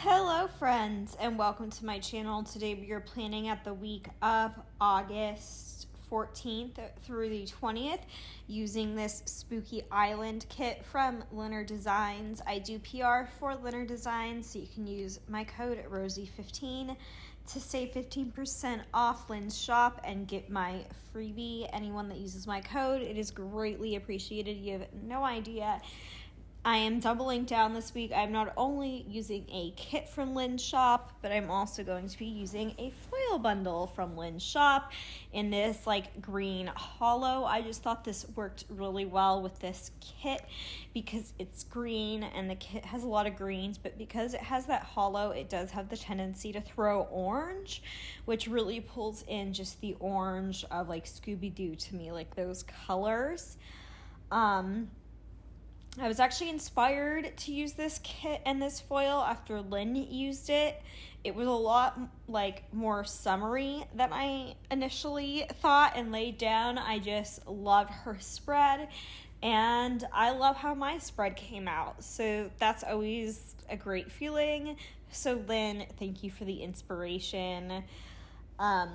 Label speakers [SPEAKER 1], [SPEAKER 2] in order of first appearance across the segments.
[SPEAKER 1] Hello friends and welcome to my channel. Today we are planning out the week of August 14th through the 20th using this Spooky Island kit from Leonard Designs. I do PR for Leonard Designs, so you can use my code Rosey15 to save 15% off Lynn's shop and get my freebie. Anyone that uses my code, it is greatly appreciated. You have no idea. I am doubling down this week. I'm not only using a kit from Lynn's shop, but I'm also going to be using a foil bundle from Lynn's shop in this like green hollow. I just thought this worked really well with this kit because it's green and the kit has a lot of greens, but because it has that hollow, it does have the tendency to throw orange, which really pulls in just the orange of like Scooby-Doo to me, like those colors. I was actually inspired to use this kit and this foil after Lynn used it. It was a lot like more summery than I initially thought and laid down. I just loved her spread and I love how my spread came out. So that's always a great feeling. So Lynn, thank you for the inspiration. I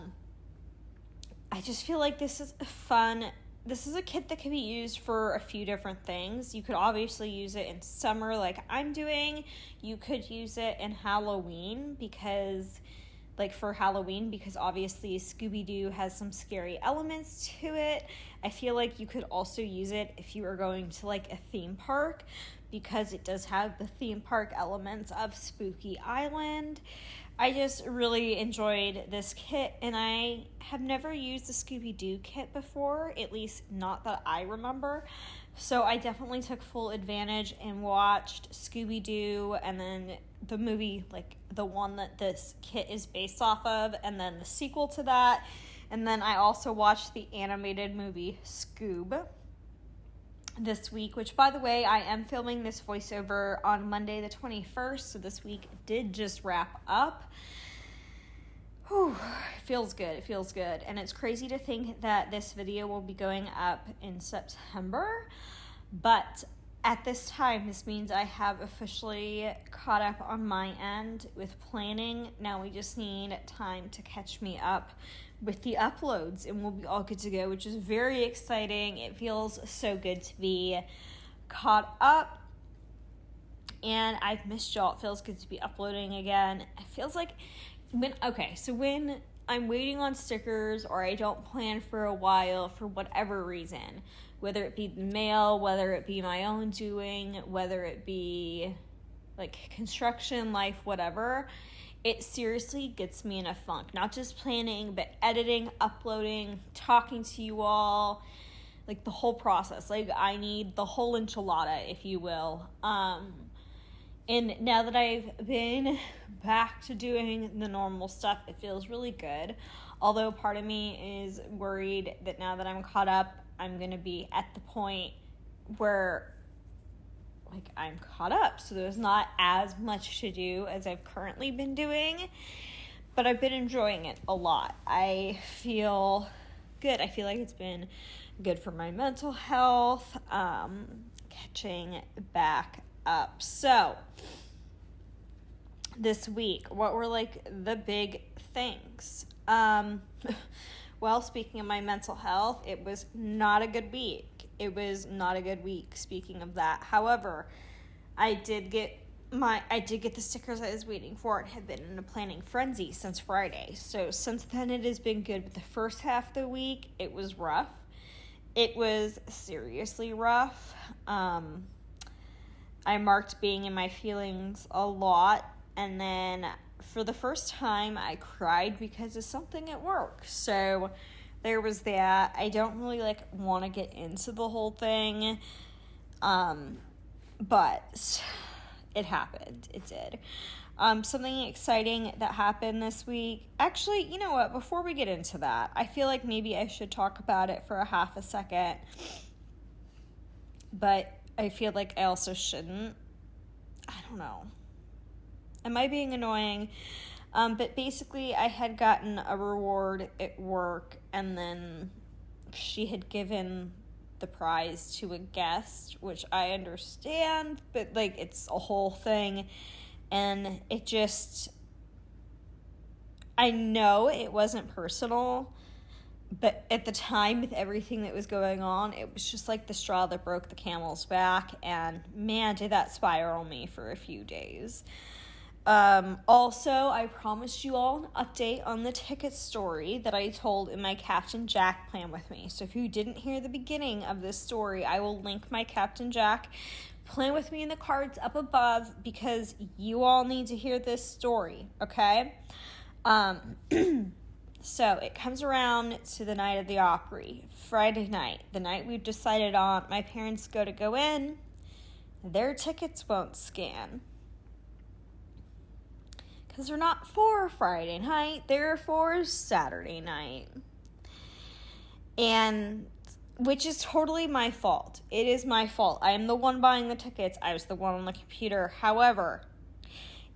[SPEAKER 1] just feel like this is fun. This is a kit that can be used for a few different things. You could obviously use it in summer like I'm doing. You could use it in Halloween because obviously Scooby-Doo has some scary elements to it. I feel like you could also use it if you were going to like a theme park because it does have the theme park elements of Spooky Island. I just really enjoyed this kit and I have never used the Scooby-Doo kit before, at least not that I remember. So I definitely took full advantage and watched Scooby-Doo and then the movie, like the one that this kit is based off of, and then the sequel to that. And then I also watched the animated movie Scoob this week, which by the way, I am filming this voiceover on Monday the 21st, so this week did just wrap up. Whew, it feels good. And it's crazy to think that this video will be going up in September, but at this time, this means I have officially caught up on my end with planning. Now we just need time to catch me up with the uploads and we'll be all good to go, which is very exciting. It feels so good to be caught up and I've missed y'all. It feels good to be uploading again. It feels like when I'm waiting on stickers or I don't plan for a while for whatever reason, whether it be the mail, whether it be my own doing, whether it be like construction, life, whatever, it seriously gets me in a funk. Not just planning, but editing, uploading, talking to you all, like the whole process. Like I need the whole enchilada, if you will. And now that I've been back to doing the normal stuff, it feels really good. Although part of me is worried that now that I'm caught up, I'm going to be at the point where like I'm caught up. So there's not as much to do as I've currently been doing. But I've been enjoying it a lot. I feel good. I feel like it's been good for my mental health, catching back up. So this week, what were like the big things? Well, speaking of my mental health, it was not a good week. Speaking of that. However, I did get the stickers I was waiting for and have been in a planning frenzy since Friday. So since then it has been good, but the first half of the week it was rough. It was seriously rough. I marked being in my feelings a lot, and then for the first time I cried because of something at work. So there was that. I don't really want to get into the whole thing, but it happened. It did. Something exciting that happened this week. Actually, you know what? Before we get into that, I feel like maybe I should talk about it for a half a second, but I feel like I also shouldn't. I don't know. Am I being annoying? But basically, I had gotten a reward at work, and then she had given the prize to a guest, which I understand, but it's a whole thing. And it just, I know it wasn't personal, but at the time, with everything that was going on, it was just like the straw that broke the camel's back, and man, did that spiral me for a few days. Also, I promised you all an update on the ticket story that I told in my Captain Jack Plan with me. So if you didn't hear the beginning of this story, I will link my Captain Jack Plan with me in the cards up above, because you all need to hear this story, okay? So it comes around to the night of the Opry, Friday night, the night we've decided on. My parents go in, their tickets won't scan. Because they're not for Friday night, they're for Saturday night. And, which is totally my fault. It is my fault. I am the one buying the tickets. I was the one on the computer. However,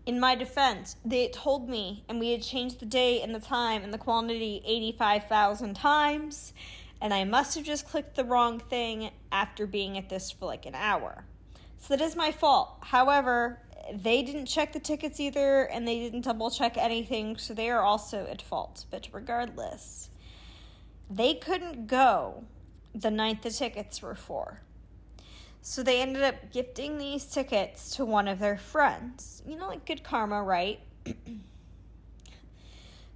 [SPEAKER 1] in my defense, they told me, and we had changed the date and the time and the quantity 85,000 times, and I must have just clicked the wrong thing after being at this for like an hour. So that is my fault. However, they didn't check the tickets either, and they didn't double check anything, so they are also at fault. But regardless, they couldn't go the night the tickets were for. So they ended up gifting these tickets to one of their friends. You know, like good karma, right?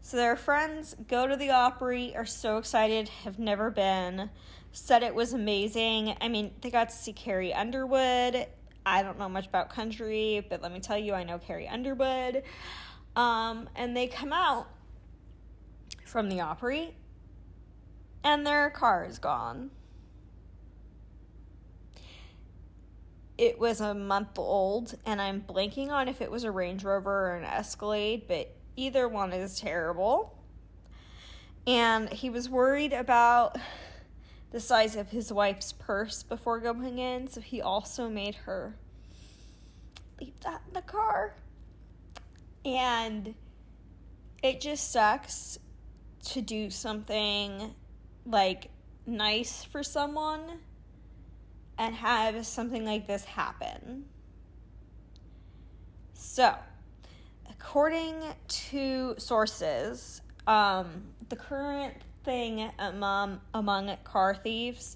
[SPEAKER 1] So their friends go to the Opry, are so excited, have never been, said it was amazing. I mean, they got to see Carrie Underwood. I don't know much about country, but let me tell you, I know Carrie Underwood. And they come out from the Opry, and their car is gone. It was a month old, and I'm blanking on if it was a Range Rover or an Escalade, but either one is terrible. And he was worried about the size of his wife's purse before going in, so he also made her leave that in the car. And it just sucks to do something like nice for someone and have something like this happen. So, according to sources, the current thing among car thieves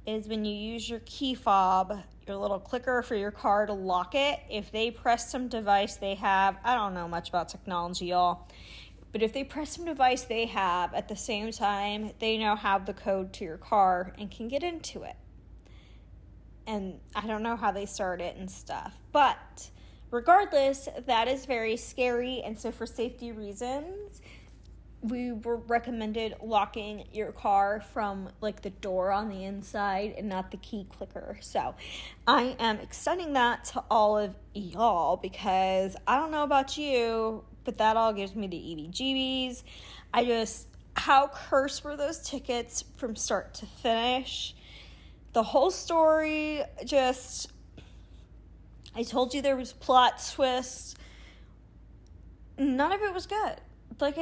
[SPEAKER 1] is when you use your key fob, your little clicker for your car to lock it, if they press some device they have, I don't know much about technology, y'all, but if they press some device they have at the same time, they now have the code to your car and can get into it. And I don't know how they start it and stuff. But regardless, that is very scary. And so for safety reasons, we were recommended locking your car from like the door on the inside and not the key clicker. So I am extending that to all of y'all, because I don't know about you, but that all gives me the EBGBs. How cursed were those tickets from start to finish? The whole story, I told you there was plot twists. None of it was good. Like,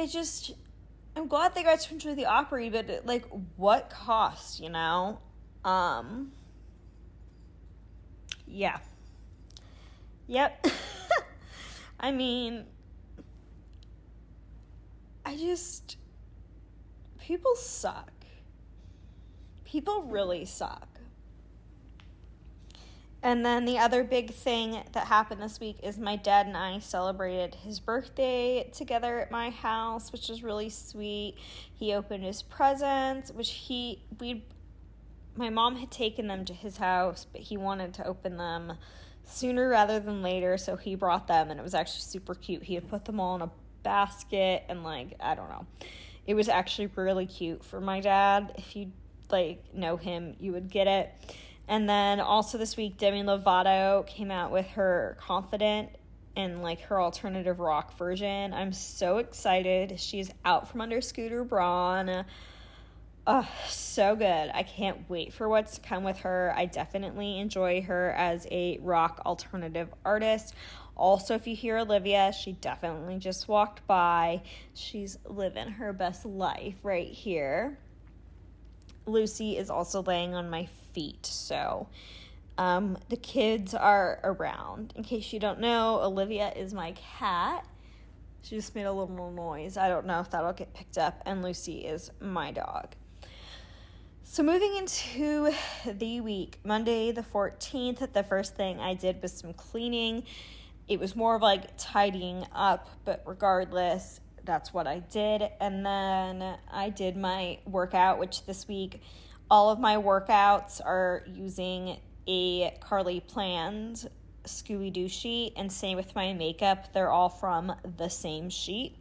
[SPEAKER 1] I'm glad they got to enjoy the Opry, but, like, what cost, you know? Yeah. Yep. I mean, people suck. People really suck. And then the other big thing that happened this week is my dad and I celebrated his birthday together at my house, which was really sweet. He opened his presents, which my mom had taken them to his house, but he wanted to open them sooner rather than later, so he brought them, and it was actually super cute. He had put them all in a basket, and I don't know. It was actually really cute for my dad. If you know him, you would get it. And then also this week, Demi Lovato came out with her Confident and her alternative rock version. I'm so excited. She's out from under Scooter Braun. Oh, so good. I can't wait for what's to come with her. I definitely enjoy her as a rock alternative artist. Also, if you hear Olivia, she definitely just walked by. She's living her best life right here. Lucy is also laying on my feet, so The kids are around. In case you don't know, Olivia is my cat. She just made a little more noise. I don't know if that'll get picked up. And Lucy is my dog. So moving into the week, Monday the 14th, the first thing I did was some cleaning. It was more of like tidying up, but regardless, that's what I did. And then I did my workout, which this week, all of my workouts are using a RoseyPlans Scooby-Doo sheet, and same with my makeup. They're all from the same sheet.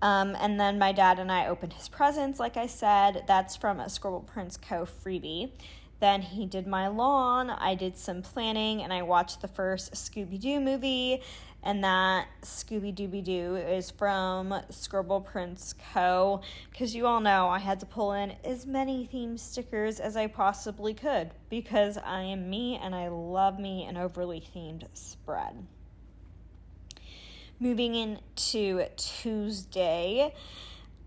[SPEAKER 1] And then my dad and I opened his presents, like I said. That's from a Scribble Prints Co. freebie. Then he did my lawn, I did some planning, and I watched the first Scooby-Doo movie, and that Scooby-Dooby-Doo is from Scribble Prints Co., because you all know I had to pull in as many theme stickers as I possibly could, because I am me, and I love me an overly themed spread. Moving into Tuesday,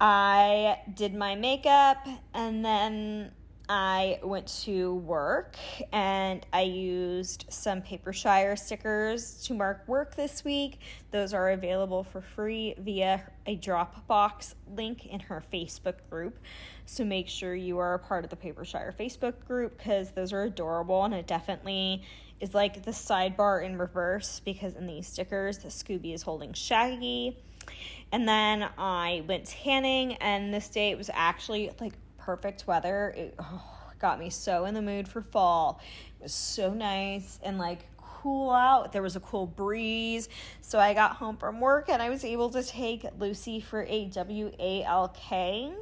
[SPEAKER 1] I did my makeup, and then I went to work, and I used some Paper Shire stickers to mark work this week. Those are available for free via a Dropbox link in her Facebook group. So make sure you are a part of the Paper Shire Facebook group, because those are adorable, and it definitely is like the sidebar in reverse, because in these stickers, the Scooby is holding Shaggy. And then I went tanning, and this day it was actually like perfect weather. It got me so in the mood for fall. It was so nice and like cool out. There was a cool breeze. So I got home from work and I was able to take Lucy for a WALK.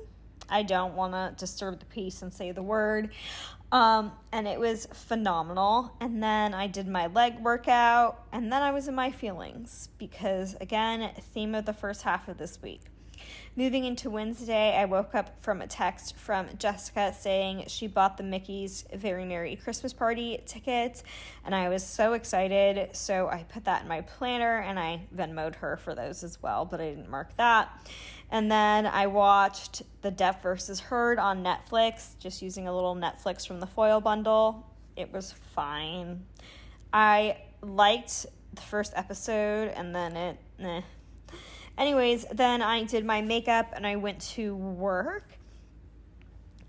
[SPEAKER 1] I don't want to disturb the peace and say the word. And it was phenomenal. And then I did my leg workout, and then I was in my feelings because, again, theme of the first half of this week. Moving into Wednesday, I woke up from a text from Jessica saying she bought the Mickey's Very Merry Christmas Party tickets, and I was so excited. So I put that in my planner, and I Venmo'd her for those as well, but I didn't mark that. And then I watched The Deaf vs. Heard on Netflix, just using a little Netflix from the foil bundle. It was fine. I liked the first episode, and then Anyways, then I did my makeup and I went to work.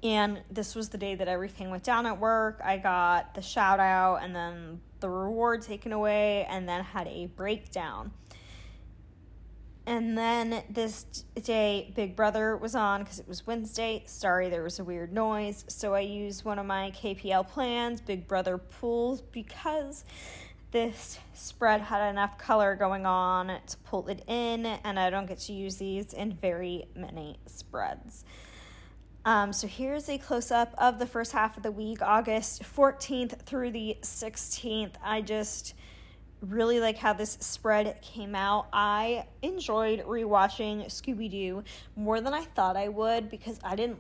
[SPEAKER 1] And this was the day that everything went down at work. I got the shout out and then the reward taken away, and then had a breakdown. And then this day, Big Brother was on because it was Wednesday. Sorry, there was a weird noise. So I used one of my KPL plans, Big Brother pools, because this spread had enough color going on to pull it in, and I don't get to use these in very many spreads. So here's a close-up of the first half of the week, August 14th through the 16th. I just really like how this spread came out. I enjoyed rewatching Scooby-Doo more than I thought I would, because I don't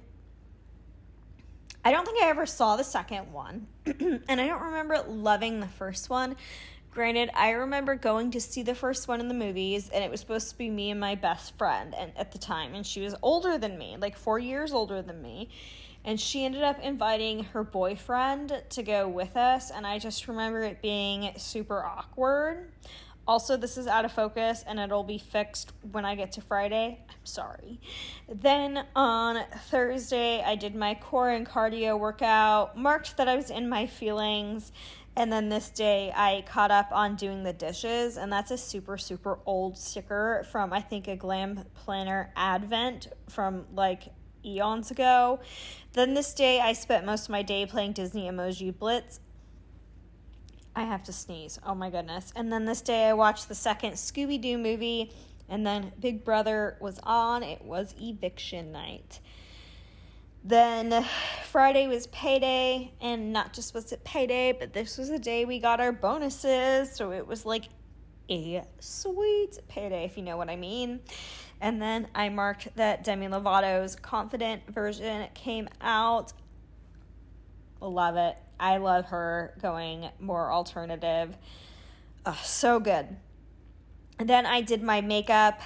[SPEAKER 1] think I ever saw the second one, and I don't remember loving the first one. Granted, I remember going to see the first one in the movies, and it was supposed to be me and my best friend at the time, and she was older than me, like 4 years older than me, and she ended up inviting her boyfriend to go with us, and I just remember it being super awkward. Also, this is out of focus, and it'll be fixed when I get to Friday. I'm sorry. Then on Thursday, I did my core and cardio workout, marked that I was in my feelings, and then this day, I caught up on doing the dishes, and that's a super, super old sticker from, I think, a Glam Planner Advent from, like, eons ago. Then this day, I spent most of my day playing Disney Emoji Blitz. I have to sneeze. Oh my goodness. And then this day I watched the second Scooby-Doo movie, and then Big Brother was on. It was eviction night. Then Friday was payday, and not just was it payday, but this was the day we got our bonuses. So it was like a sweet payday, if you know what I mean. And then I marked that Demi Lovato's Confident version came out. Love it. I love her going more alternative. So good. And then I did my makeup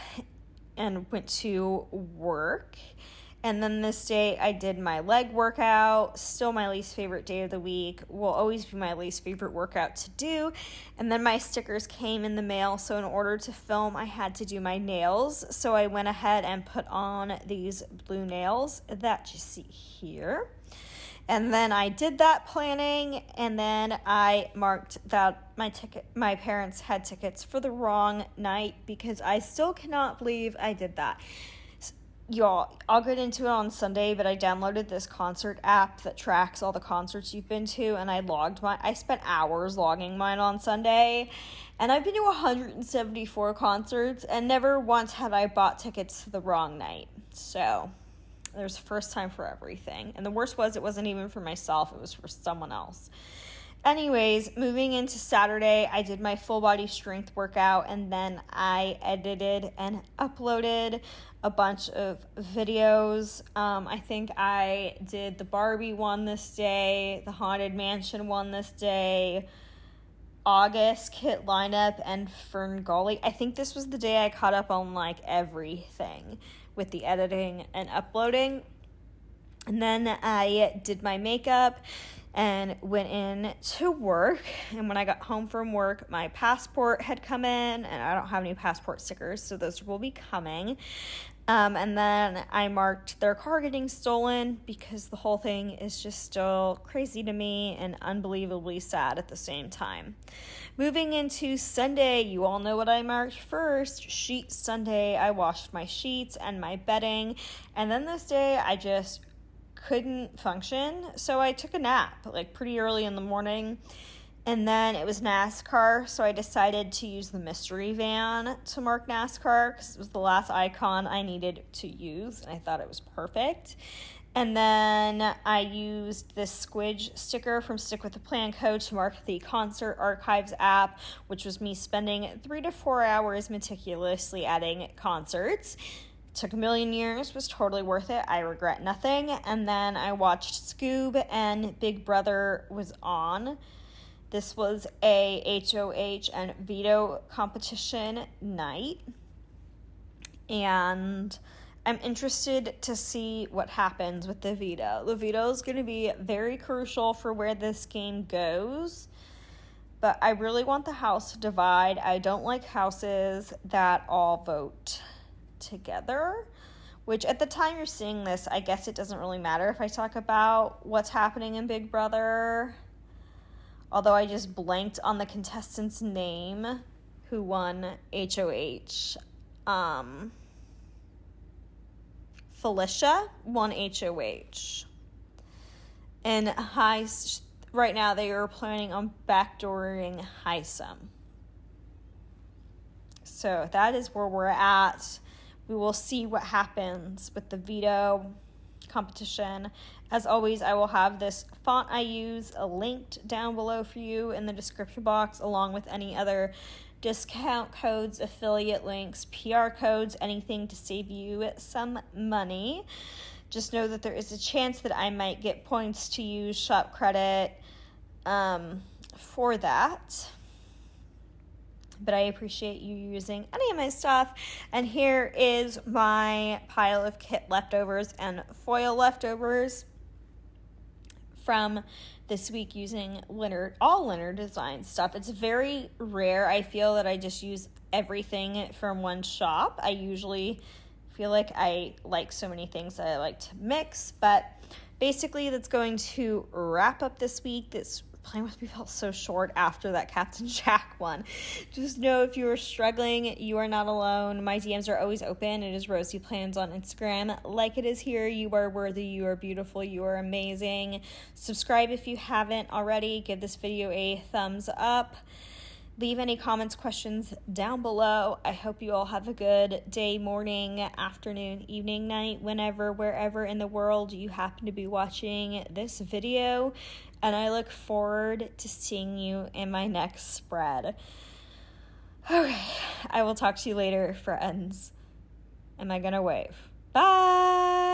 [SPEAKER 1] and went to work. And then this day I did my leg workout, still my least favorite day of the week, will always be my least favorite workout to do. And then my stickers came in the mail, so in order to film I had to do my nails. So I went ahead and put on these blue nails that you see here. And then I did that planning, and then I marked that my parents had tickets for the wrong night, because I still cannot believe I did that. Y'all, I'll get into it on Sunday, but I downloaded this concert app that tracks all the concerts you've been to, and I spent hours logging mine on Sunday, and I've been to 174 concerts, and never once had I bought tickets to the wrong night. So there's a first time for everything. And the worst was, it wasn't even for myself, it was for someone else. Anyways, moving into Saturday, I did my full body strength workout, and then I edited and uploaded a bunch of videos. I think I did the Barbie one this day, the Haunted Mansion one this day, August kit lineup, and Ferngully. I think this was the day I caught up on like everything with the editing and uploading. And then I did my makeup and went in to work. And when I got home from work, my passport had come in, and I don't have any passport stickers, so those will be coming. And then I marked their car getting stolen, because the whole thing is just still crazy to me and unbelievably sad at the same time. Moving into Sunday, you all know what I marked first. Sheet Sunday. I washed my sheets and my bedding. And then this day, I just couldn't function, so I took a nap, like pretty early in the morning. And then it was NASCAR, so I decided to use the mystery van to mark NASCAR, because it was the last icon I needed to use, and I thought it was perfect. And then I used this squidge sticker from Stick With The Plan Code to mark the Concert Archives app, which was me spending 3 to 4 hours meticulously adding concerts. Took a million years, was totally worth it. I regret nothing. And then I watched Scoob, and Big Brother was on. This was a HOH and veto competition night. And I'm interested to see what happens with the veto. The veto is going to be very crucial for where this game goes. But I really want the house to divide. I don't like houses that all vote together, which at the time you're seeing this, I guess it doesn't really matter if I talk about what's happening in Big Brother, although I just blanked on the contestant's name who won HOH. Felicia won HOH, and right now they are planning on backdooring Heisem. So that is where we're at. We will see what happens with the veto competition. As always, I will have this font I use linked down below for you in the description box, along with any other discount codes, affiliate links, PR codes, anything to save you some money. Just know that there is a chance that I might get points to use shop credit for that. But I appreciate you using any of my stuff. And here is my pile of kit leftovers and foil leftovers from this week using all Leonard Design stuff. It's very rare, I feel, that I just use everything from one shop. I usually feel like I like so many things that I like to mix. But basically, that's going to wrap up this week. This Playing With Me felt so short after that Captain Jack one. Just know if you are struggling, you are not alone. My DMs are always open. It is RoseyPlans on Instagram. Like it is here. You are worthy. You are beautiful. You are amazing. Subscribe if you haven't already. Give this video a thumbs up. Leave any comments, questions down below. I hope you all have a good day, morning, afternoon, evening, night, whenever, wherever in the world you happen to be watching this video. And I look forward to seeing you in my next spread. Okay, I will talk to you later, friends. Am I gonna wave? Bye!